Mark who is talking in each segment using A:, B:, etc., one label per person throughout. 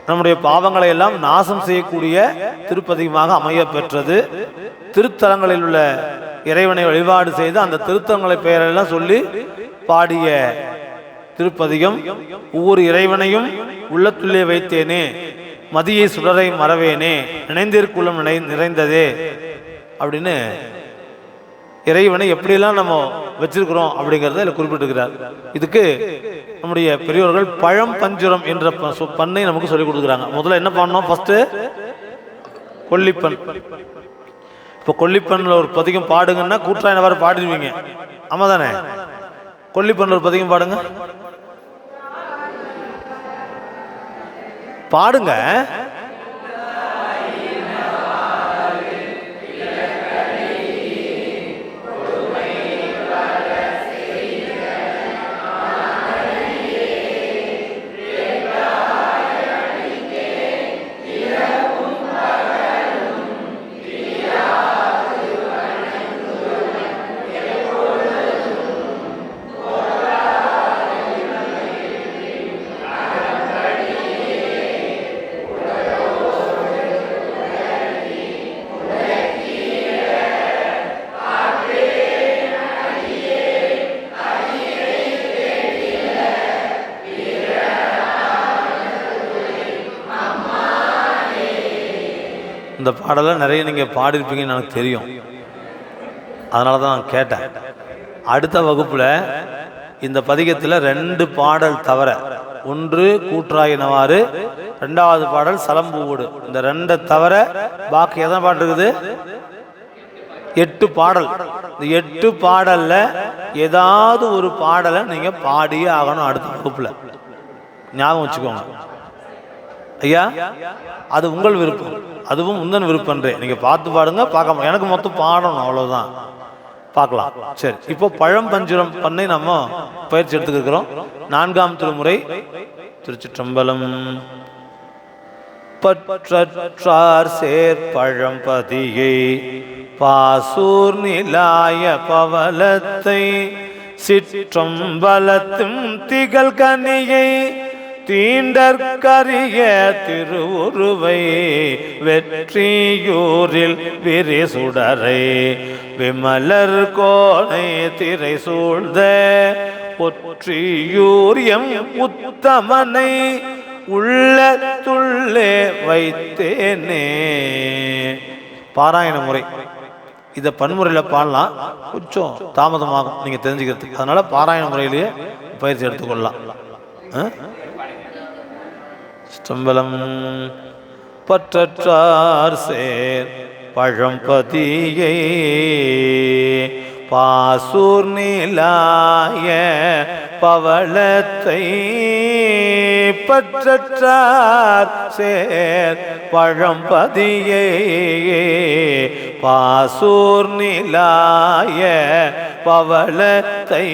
A: நம்முடைய பாவங்களை எல்லாம் நாசம் செய்யக்கூடிய திருப்பதிகமாக அமைய பெற்றது. திருத்தலங்களில் உள்ள இறைவனை வழிபாடு செய்து அந்த திருத்தலங்களை பெயரெல்லாம் சொல்லி பாடிய திருப்பதிகம். ஒவ்வொரு இறைவனையும் உள்ளத்துள்ளே வைத்தேனே, மதியை சுடரை மறவேனே, நினைந்திருக்குள்ளம் நிறைந்ததே அப்படின்னு இறைவனை எப்படியெல்லாம் நம்ம வச்சிருக்கிறோம் அப்படிங்கிறத இதில் குறிப்பிட்டிருக்கிறார். இதுக்கு நம்முடைய பெரியோர்கள் பழம் பஞ்சுரம் என்ற பண்ணை நமக்கு சொல்லிக் கொடுக்குறாங்க. முதல்ல என்ன பண்ணோம்? ஃபர்ஸ்ட் கொல்லிப்பண். இப்போ கொல்லிப்பண்ணில் ஒரு பதிகம் பாடுங்கன்னா கூற்றாயினவாறு பாடிடுவீங்க, ஆமா தானே? கொல்லிப்பண்ணில் ஒரு பதிகம் பாடுங்க, பாடுங்க. இந்த பாடலை நிறைய நீங்கள் பாடிருப்பீங்கன்னு எனக்கு தெரியும், அதனால தான் நான் கேட்டேன். அடுத்த வகுப்பில் இந்த பதிகத்தில் 2 பாடல் தவிர, ஒன்று கூற்றாயினவாறு, 2வது பாடல் சலம்பூவோடு, இந்த 2 தவிர பாக்கி எத்தனை பாட்டு இருக்குது? 8 பாடல். இந்த 8 பாடல்ல ஏதாவது ஒரு பாடலை நீங்கள் பாடியே ஆகணும் அடுத்த வகுப்பில். ஞாபகம் வச்சுக்கோங்க ஐயா, அது உங்கள் விருப்பம், அதுவும் உந்தன் விருப்பன்றே. நீங்க பார்த்து பாடுங்க, பார்க்க எனக்கு மொத்தம் பாடணும், அவ்வளவுதான். பார்க்கலாம். சரி, இப்போ பழம் பஞ்சுரம் பண்ணை நம்ம பயிற்சி எடுத்துக்கிறோம். 4ஆம் திருமுறை. திருச்சிற்றம்பலம். பற்றார் சேர் பழம்பதியை பாசூர் நிலாய பவலத்தை சிற்றம்பலத்தும் திகழ் கனியை தீண்டற்கரிய திருவுருவை வெற்றியூரில் விரி சுடரை விமலர் கோணை திரை சூழ்ந்த ஒற்றியூரியம் உத்தமனை உள்ளத்துள்ளே வைத்தேனே. பாராயண முறை. இதை பன்முறையில் பாடலாம், கொஞ்சம் தாமதமாகும் நீங்க தெரிஞ்சுக்கிறதுக்கு. அதனால பாராயண முறையிலேயே பயிற்சி எடுத்துக்கொள்ளலாம். ஸ்தம்பலம். பற்றார் சேர் பழம்பதியை பாசூர் நிலாய பவளத்தை பற்றார் சேர் பழம்பதியை பாசூர் நிலாய பவளத்தை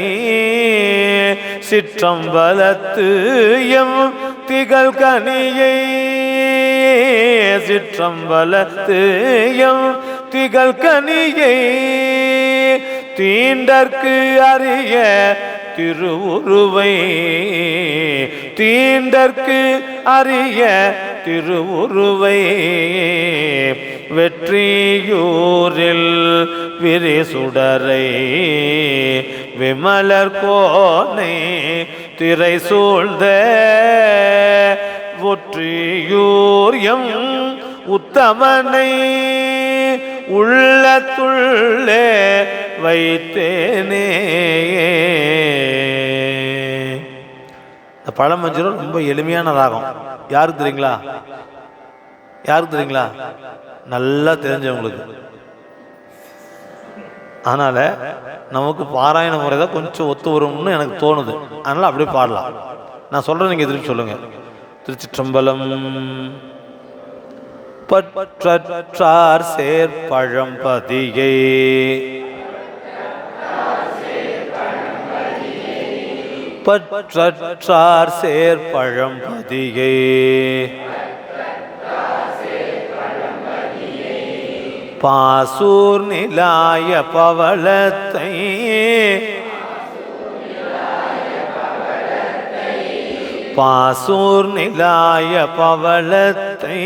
A: சிற்றம்பலத்து எம் திகழ் கனியை சிற்றம்பலத்து எம் திகழ் கனியை தீண்டற்கு அறிய திருவுருவை தீண்டற்கு அறிய திருவுருவை வெற்றியூரில் விரி சுடரை விமலர் கோணை திரை சூழ்ந்த ஒற்றியூரியம் உத்தமனை உள்ளத்துள்ளே வைத்தேனே. இந்த பழமஞ்சுரம் ரொம்ப எளிமையான ராகம். யாருக்கு தெரியுங்களா? யாருக்கு தெரியுங்களா? நல்லா தெரிஞ்சவங்களுக்கு. அதனால நமக்கு பாராயண முறை தான் கொஞ்சம் ஒத்து வரும்னு எனக்கு தோணுது. அதனால அப்படியே பாடலாம். நான் சொல்றேன், நீங்க திருப்பி சொல்லுங்க. திருச்சிற்றம்பலம். பற்றார் சேர் பழம்பதியை பற்றார் சேர் பழம்பதியை பாசூர் நிலாய பவளத்தை பாசூர் நிலாய பவளத்தை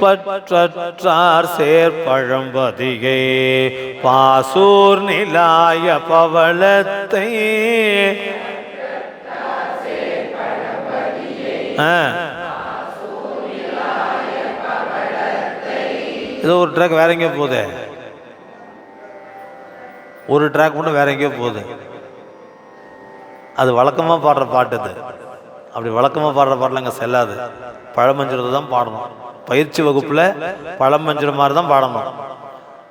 A: பற்றார் சேர்பழம்பதிகை பாசூர் நிலாய பவளத்தை இது ஒரு ட்ராக் வேற எங்கேயோ போகுது, ஒரு ட்ராக் மட்டும் வேற எங்கேயோ போகுது. அது வழக்கமாக பாடுற பாட்டு. அது அப்படி வழக்கமாக பாடுற பாட்டில் அங்கே செல்லாது. பழமஞ்சுரத்தை தான் பாடணும். பயிற்சி வகுப்பில் பழமஞ்சுர மாதிரி தான் பாடணும்.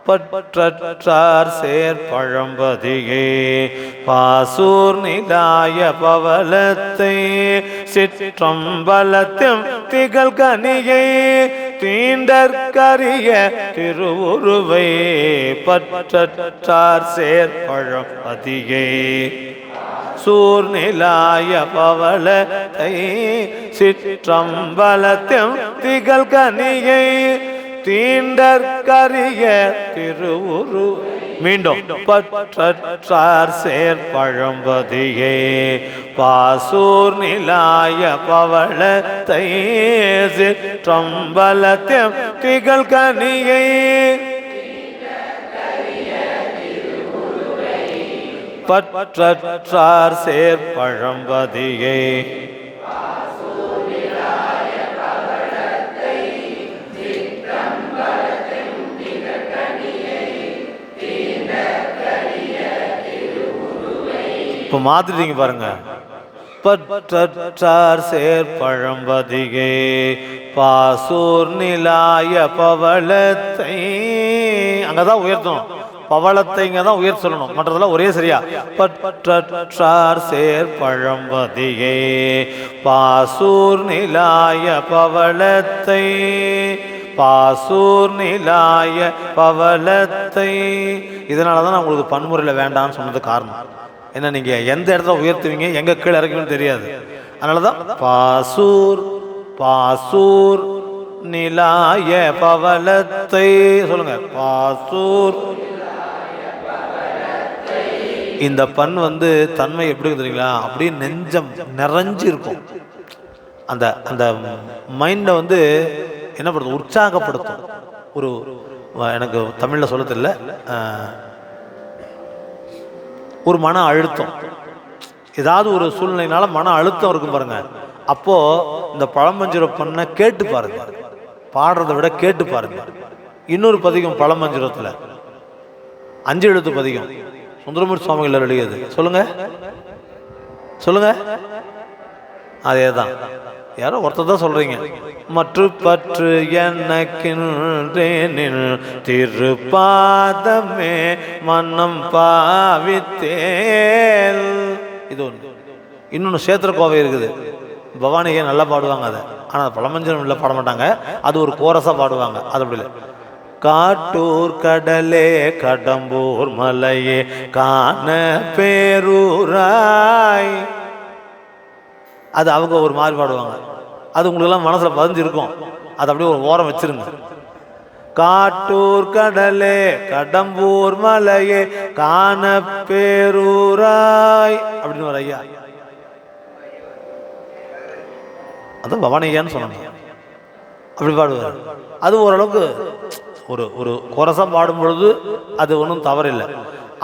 A: பற்றார் சேர்பழம்பதிகே பாசூர் நிலாய பவளத்தை சிற்றம்பலத்தும் திகழ் கனியை தீண்டற்கரிய திருவுருவை பற்றார் சேர்பழம்பதிகே சூர்நிலாய பவளத்தை சிற்றம்பலத்தும் திகழ் கனியை தீண்டற்கரிய திருவுரு மீண்டும் பற்றார் சேர்பழம்பதியே பாசூர் நிலாய பவளத்தை சிற்றம்பலத்தும் திகழ் கனியை பற்றார் சேர்பழம்பதியே இப்போ மாத்திட்டீங்க பாருங்க. பற்றார் சேர்பழம்பதிகே பாசூர் நிலாய பவளத்தை அங்கதான் உயர்த்தணும். பவளத்தை இங்க தான் உயர் சொல்லணும், மற்றதெல்லாம் ஒரே சரியா. பற்றார் சேர்பழம்பதிகே பாசூர் நிலாய பவளத்தை பாசூர் நிலாய பவளத்தை. இதனால தான் நான் உங்களுக்கு பன்முறையில் வேண்டாம்னு சொன்னது காரணம் என்ன, நீங்கள் எந்த இடத்துல உயர்த்துவீங்க எங்கே கீழே இறக்குவீங்கன்னு தெரியாது. அதனால தான் பாசூர் பாசூர் நிலாய பவளத்தை சொல்லுங்க. பாசூர். இந்த பண் தன்மை எப்படி தெரியுங்களா, அப்படியே நெஞ்சம் நிறைஞ்சு இருக்கும். அந்த அந்த மைண்டை என்ன பண்ணுறது, உற்சாகப்படுத்தும். ஒரு எனக்கு தமிழில் சொல்ல தெரியல, ஒரு மன அழுத்தம், ஏதாவது ஒரு சூழ்நிலைனால மன அழுத்தம் இருக்கும் பாருங்க. அப்போ இந்த பழமஞ்சுர பண்ண கேட்டு பாருங்க, பாடுறதை விட கேட்டு பாருங்க. இன்னொரு பதிகம் பழமஞ்சுரத்தில் 5 எழுத்து பதிகம் சுந்தரமூர்த்தி சுவாமிகள் எழுதியது. சொல்லுங்க சொல்லுங்க. அதேதான், யாரோ ஒருத்தர் தான் சொல்றீங்க. மற்ற பற்று எனக்கு திருப்பாதமே மன்னம் பாவித்தேல். இது ஒன்று. இன்னொன்று சேத்திர கோவை இருக்குது, பவானியை நல்லா பாடுவாங்க. அதை ஆனால் பழமஞ்சனம் இல்லை பாட மாட்டாங்க, அது ஒரு கோரஸாக பாடுவாங்க. அது அப்படி இல்லை. காட்டூர் கடலே கடம்பூர் மலையே காண பேரூராய், அது அவங்க ஒரு மாதிரி பாடுவாங்க. அது உங்களுக்கெல்லாம் மனசில் பதிஞ்சிருக்கும், அது அப்படியே ஒரு ஓரம் வச்சிருங்க. காட்டூர் கடலே கடம்பூர் மலையே காண பேரூராய் அப்படின்னு ஒரு ஐயா, அதான் பவானியான்னு சொன்னாங்க, அப்படி பாடுவார். அது ஓரளவுக்கு ஒரு ஒரு கோரசம் பாடும் பொழுது அது ஒன்றும் தவறில்லை.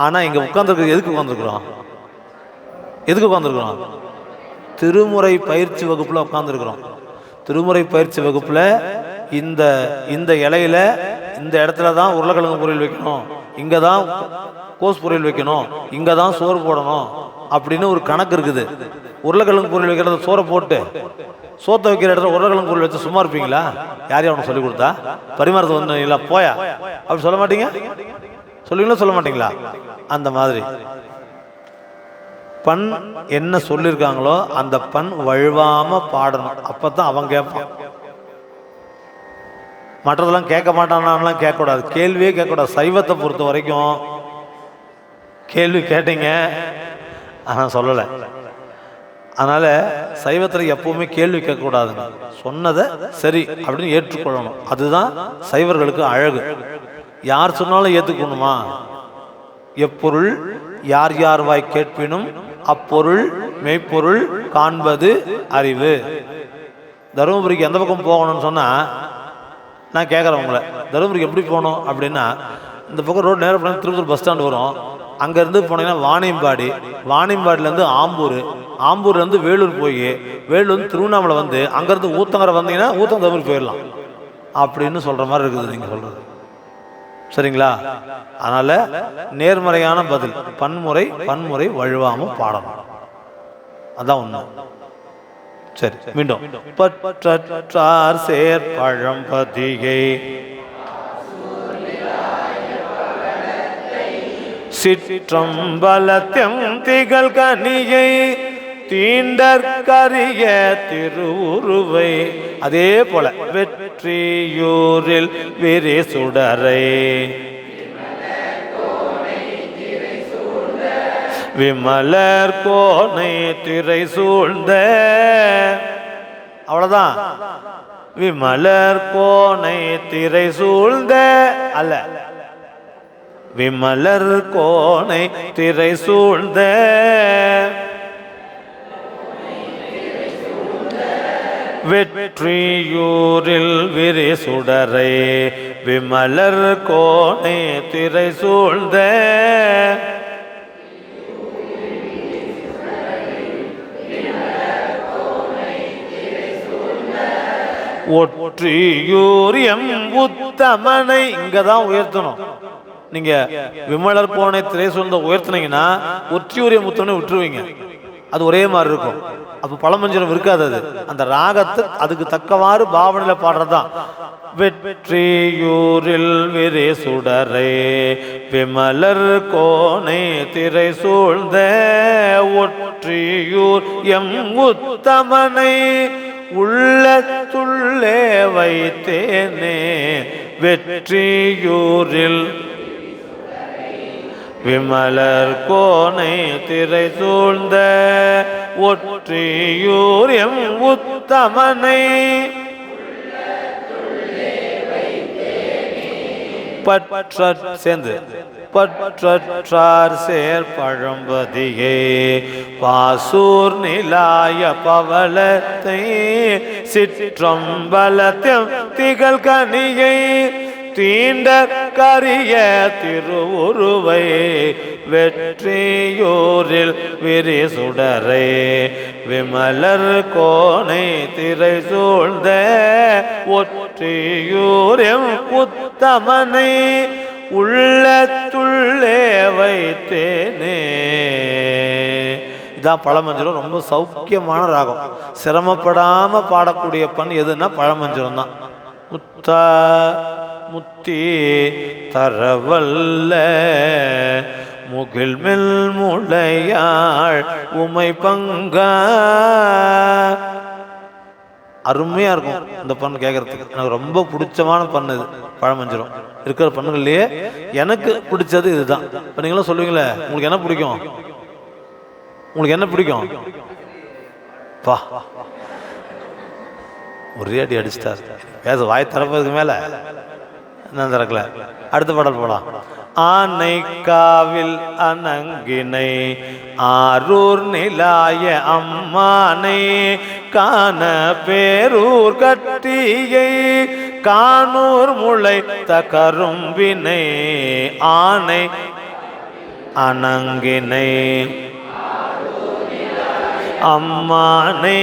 A: ஆனால் இங்கே உட்காந்துருக்கு, எதுக்கு உட்காந்துருக்குறோம், எதுக்கு உட்காந்துருக்குறோம்? திருமுறை பயிற்சி வகுப்பில் உட்காந்துருக்குறோம். திருமுறை பயிற்சி வகுப்பில் இந்த இந்த இலையில இந்த இடத்துல தான் உருளைக்கிழங்கு பொரியல் வைக்கணும், இங்கே தான் கோஸ் பொரியல் வைக்கணும், இங்கே தான் சோறு போடணும் அப்படின்னு ஒரு கணக்கு இருக்குது. உருளைக்கிழங்கு பொரியல் வைக்கிறத சோறை போட்டு சோத்தை வைக்கிற இடத்துல உருளைக்கிழங்கு பொரியல் வச்சு சும்மா இருப்பீங்களா? யாரையும் அவனுக்கு சொல்லி கொடுத்தா பரிமாறத்து இல்லை போயா அப்படி சொல்ல மாட்டீங்க? சொல்லுவீங்களா சொல்ல மாட்டீங்களா? அந்த மாதிரி பண் என்ன சொல்லியிருக்காங்களோ அந்த பண் வழுவாம பாடணும். அப்பதான் அவன் கேட்பான். மற்றதெல்லாம் கேட்க மாட்டானான்லாம் கேட்கக்கூடாது, கேள்வியே கேட்கக்கூடாது. சைவத்தை பொறுத்த வரைக்கும் கேள்வி கேட்டீங்க ஆனால் சொல்லலை. அதனால சைவத்தில் எப்பவுமே கேள்வி கேட்கக்கூடாதுங்க, சொன்னதை சரி அப்படின்னு ஏற்றுக்கொள்ளணும். அதுதான் சைவர்களுக்கு அழகு. யார் சொன்னாலும் ஏற்றுக்கணுமா? எப்பொருள் யார் யார் வாய் கேட்பினும் அப்பொருள் மெய்ப்பொருள் காண்பது அறிவு. தருமபுரிக்கு எந்த பக்கம் போகணும்னு சொன்னால் நான் கேட்குறேன் உங்களை, தருமபுரிக்கு எப்படி போகணும் அப்படின்னா, இந்த பக்கம் ரோடு நேரம் போனால் திருப்பத்தூர் பஸ் ஸ்டாண்டு வரும். அங்கேருந்து போனீங்கன்னா வாணியம்பாடி, வாணியம்பாடிலேருந்து ஆம்பூர், ஆம்பூர்லேருந்து வேலூர் போய் வேலூர் திருவண்ணாமலை வந்து அங்கேருந்து ஊத்தங்கரை வந்தீங்கன்னா தருமபுரி போயிடலாம் அப்படின்னு சொல்கிற மாதிரி இருக்குது நீங்கள் சொல்கிறது. சரிங்களா? அதனால் நேர்மறையான பதில், பன்முறை வழுவாமல் பாடணும். அதான் உண்மை. சரி, மீண்டும். பற்றார் சேர் பழம்பதியை சிற்றம்பலத்தெம் திகழ் கனியை தீண்டற்கரிய திருவுருவை. அதே போல வெற்றியூரில் விரி சுடரை விமலர் கோனை திரை சூழ்ந்த. அவ்வளவுதான். விமலர் கோனை திரை சூழ்ந்த அல்ல, விமலர் கோனை திரை சூழ்ந்த வெற்றியூரில் விரி சுடரை விமலர் கோனை திரை சூழ்ந்த ஒற்றியூர் எம் உத்தமனை. இங்கதான் உயர்த்தணும். நீங்க விமலர் கோனை திரை சூழ்ந்த உயர்த்தினீங்கன்னா ஒற்றியூர் எம் உத்தமனை விட்டுருவீங்க. அது ஒரே மாதிரி இருக்கும். அப்போ பழமஞ்சனம் இருக்காது. அது அந்த ராகத்தை அதுக்கு தக்கவாறு பாவனையில் பாடுறதுதான். வெற்றியூரில் விரி சுடரை விமலர் கோனை திரை சூழ்ந்த ஒற்றியூர் எம் உத்தமனை உள்ளத்துள்ளே வைத்தேனே வெற்றியூரில் விமலர் கோனை திரை சூழ்ந்த ஒற்றியூர் எம் உத்தமனை சேர்ந்து பற்றார் சேர் பழம்பதியே பாசூர் நிலாய பவளத்தை சிற்றம்பலத்தெம் திகழ் கனியை தீண்டற்கரிய திருவுருவை வெற்றியூரில் விரி சுடரை விமலர் கோனை திரை சூழ்ந்த ஒற்றியூர் எம் உத்தமனை உள்ளத்துள்ளே வைத்தேனே. இதான் பழமஞ்சரம். ரொம்ப சௌக்கியமான ராகம். சிரமப்படாம பாடக்கூடிய பண் எதுன்னா பழமஞ்சரம் தான். முத்தி தரவல்ல முகில்மெல் முளையாள் உமை பங்கா. அருமையா இருக்கும் இந்த பண்ணு கேட்கறதுக்கு. எனக்கு ரொம்ப பிடிச்சமான பண்ணு இது பழமஞ்சரம். இருக்கிற பண்ணுகள்லயே எனக்கு பிடிச்சது இதுதான். இப்போ நீங்களும் சொல்லுவீங்களே உங்களுக்கு என்ன பிடிக்கும், உங்களுக்கு என்ன பிடிக்கும்? பா ஒரே அடி அடிச்சிட்டார். பேச வாய் திறப்பதுக்கு மேல என்ன திறக்கல. அடுத்த பாடல் போலாம். ஆனை காவில் அனங்கினை ஆரூர் நிலாய அம்மானை காண பேரூர் கட்டியை கானூர் முளை தகரும்பினை ஆனை அனங்கினை அம்மானை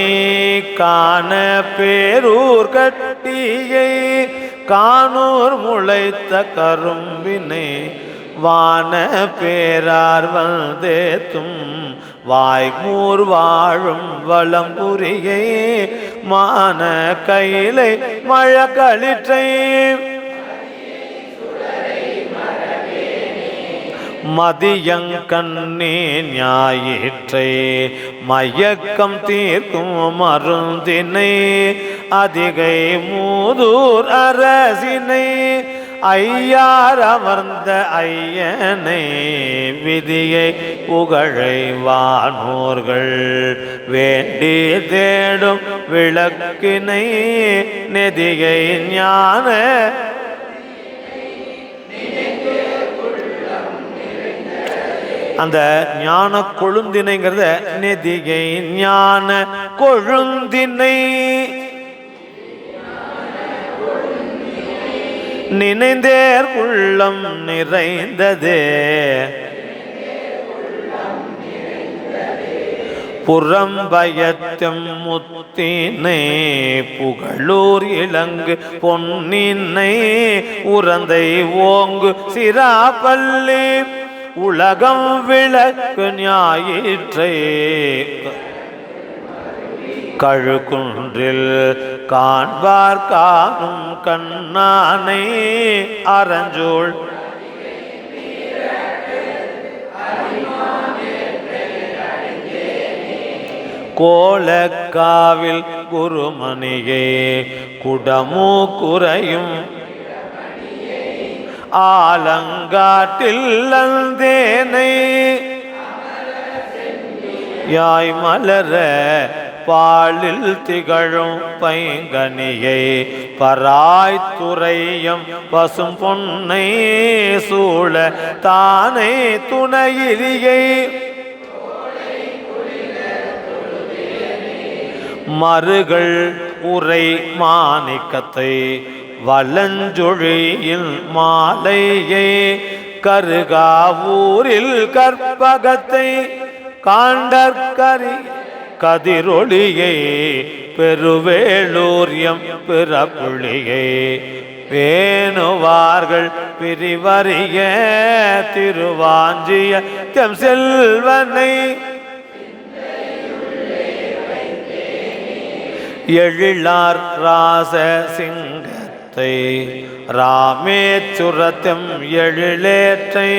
A: காண பேரூர் கட்டியை கானூர் முளைத்த கரும்பினை வான பேரார் வந்தேத்தும் வாய்மூர் வாழும் வளம்புரியை மான கையிலை மழக்களிற்றை மதியங்கண்ணே ஞாயிற்றை மயக்கம் தீர்க்கும் மருந்தினை அதிகை மூதூர் அரசினை ஐயார் அமர்ந்த ஐயனை விதியை புகழை வானோர்கள் வேண்டி தேடும் விளக்கினை நெதியை ஞான அந்த ஞான கொழுந்தினைங்கிறத நெதிகை ஞான கொழுந்தினை நினைந்தேர் உள்ளம் நிறைந்ததே புறம்பயத்தம் முத்தினை புகழூர் இலங்கு பொன்னினை உறந்தை ஓங்கு சிராப்பள்ளி உலகம் விளக்கு ஞாயிற்றை கழுகுன்றில் காண்பார் காணும் கண்ணானை அரஞ்சோள் கோலக்காவில் குருமணியே குடமூ குறையும் ஆலங்காட்டில் அந்தேனை யாய் மலர பாலில் திகழும் பைங்கனியை பராய்த்துறையம் பசும் பொன்னை சூழ தானே துணையிலியை மறுகள் உரை மாணிக்கத்தை வலஞ்சொழியில் மாலையை கருகாவூரில் கற்பகத்தை காண்டற்கரி கதிரொளியை பெருவேளூரியம் பிறப்புளியை பேணுவார்கள் பிரிவறிய திருவாஞ்சிய தெம் செல்வனை எழிலார் ராச சிங்கத்தை ராமேச்சுரத்தம் எழிலேற்றை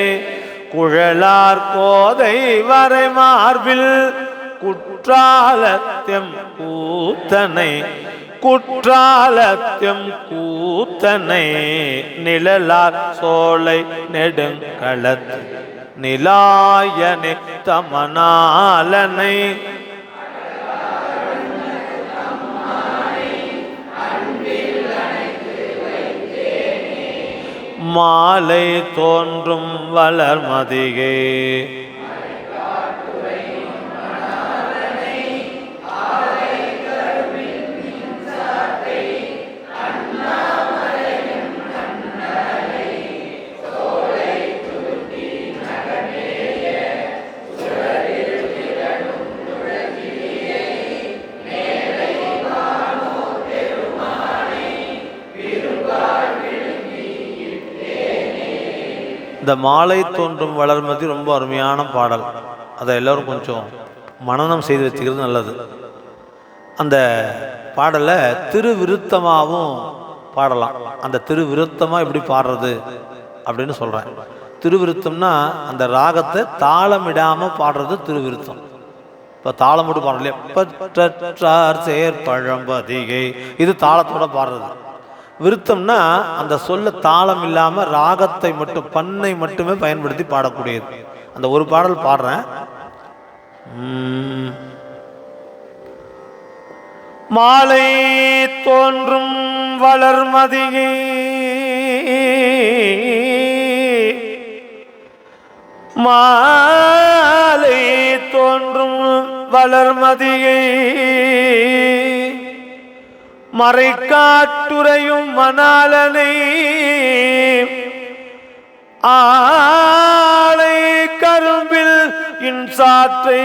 A: குழலார் கோதை வரை மார்பில் குற்றாலத்தெம் கூத்தனை குற்றாலத்தெம் கூத்தனை நிழலார் சோலை நெடுங்களத்து நிலாயனை தமனாலனை மாலை தோன்றும் வளர்மதியே இந்த மாலை தோன்றும் வளர்மதி ரொம்ப அருமையான பாடல். அதை எல்லோரும் கொஞ்சம் மனனம் செய்து வச்சுக்கிறது நல்லது. அந்த பாடலை திருவிருத்தமாகவும் பாடலாம். அந்த திருவிருத்தமாக எப்படி பாடுறது அப்படின்னு சொல்கிறேன். திருவிருத்தம்னா அந்த ராகத்தை தாளமிடாமல் பாடுறது திருவிருத்தம். இப்போ தாளமோடு பாடலையே பற்றார் சேர்பழம்பதிகை, இது தாளத்தோட பாடுறது. விருத்தம்னா அந்த சொல்ல தாளம் இல்லாமல் ராகத்தை மட்டும் பண்ணை மட்டுமே பயன்படுத்தி பாடக்கூடியது. அந்த ஒரு பாடல் பாடுறேன். மாலை தோன்றும் வளர்மதியை மாலை தோன்றும் வளர்மதியை மறைக்காட்டுரையும் மணாலனை ஆளை கரும்பில் இன்சாற்றை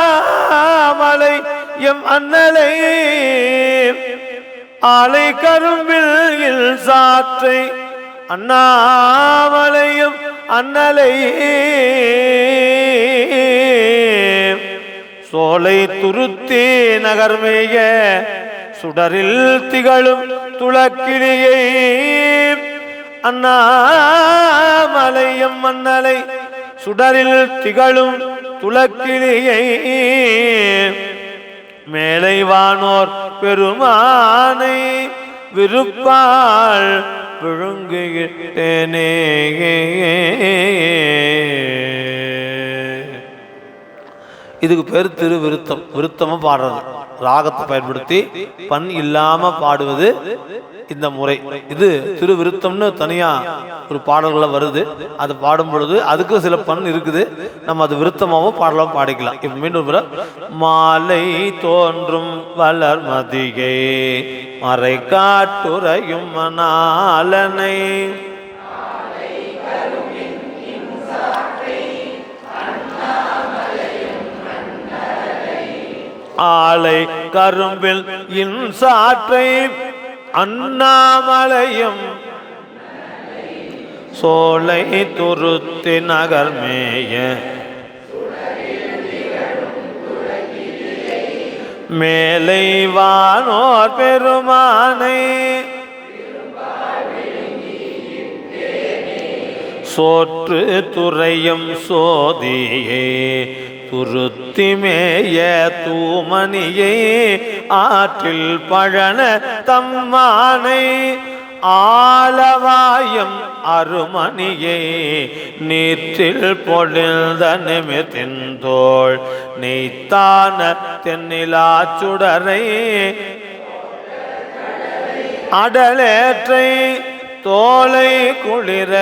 A: அண்ணாமலை எம் அண்ணலை ஆளை கரும்பில் இன்சாற்றை அண்ணாமலையும் அண்ணலை சோலை துருத்தி நகர்மேய சுடரில் திகழும் துளக்கிளியை அண்ணாமலையும் மன்னலை சுடரில் திகழும் துளக்கிளியை மேலை வானோர் பெருமானை விருப்பால் விழுங்குகிட்டேனே. இதுக்கு பேர் திருவிருத்தம். விருத்தமும் பாடுறது. ராகத்தை பயன்படுத்தி பண் இல்லாம பாடுவது இந்த முறை. இது திருவிருத்தம்னு தனியா ஒரு பாடல்கள வருது. அது பாடும் பொழுது அதுக்கு சில பண் இருக்குது. நம்ம அது விருத்தமாவும் பாடலாம் பாடிக்கலாம். இப்ப மீண்டும் மாலை தோன்றும் வளர் மதிகை மறை காட்டுரையும் மணாலனை ஆலை கரும்பில் இன்சாற்றை அண்ணாமலையும் சோலை துருத்தி நகர்மேய மேலை வானோர் பெருமானை சோற்று துறையும் சோதியே துருத்திமேய தூமணியை ஆற்றில் பழன தம்மானை ஆலவாயம் அருமணியை நீற்றில் பொழிந்த நிமித்தின் தோள் நெய்த்தான தென்னிலா சுடரை அடலேற்றை தோலை குளிர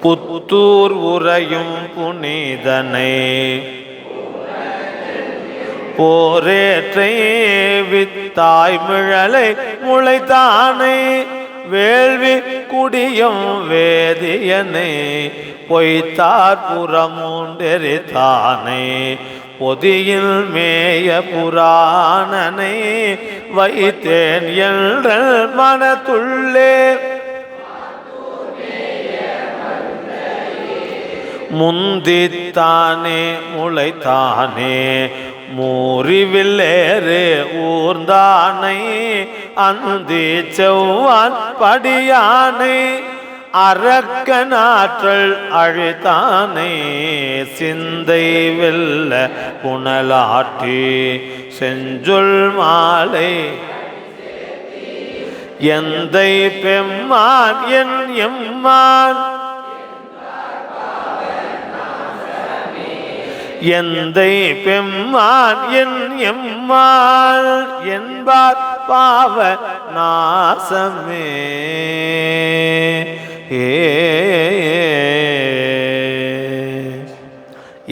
A: புத்தூர் உறையும் புனிதனை போரேற்றை வித்தாய் மிழலை முளைத்தானை வேள்வி குடியும் வேதியனை பொய்த்தார் புறமூண்டெரித்தானை பொதியில் மேய புராணனை வைத்தேன் என்ற மனத்துள்ளே முந்தித்தானே முளைத்தானே மூறிவில்லேறு ஊர்ந்தானை அந்தி செவ்வான் படியானை அரக்கனாற்றல் அழித்தானே சிந்தை வெல்ல புனலாற்றி செஞ்சொல் மாலை எந்தை பெம்மான் என் எம்மான் எந்தை பெம்மான் என் எம்மான் என்பார் பாவ நாசமே.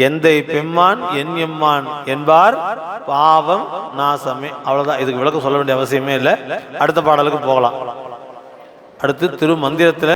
A: எந்தை பெம்மான் என் எம்மான் என்பார் பாவம் நாசமே. அவ்வளவுதான். இதுக்கு விளக்கம் சொல்ல வேண்டிய அவசியமே இல்லை. அடுத்த பாடலுக்கு போகலாம். அடுத்து திரு மந்திரத்தில்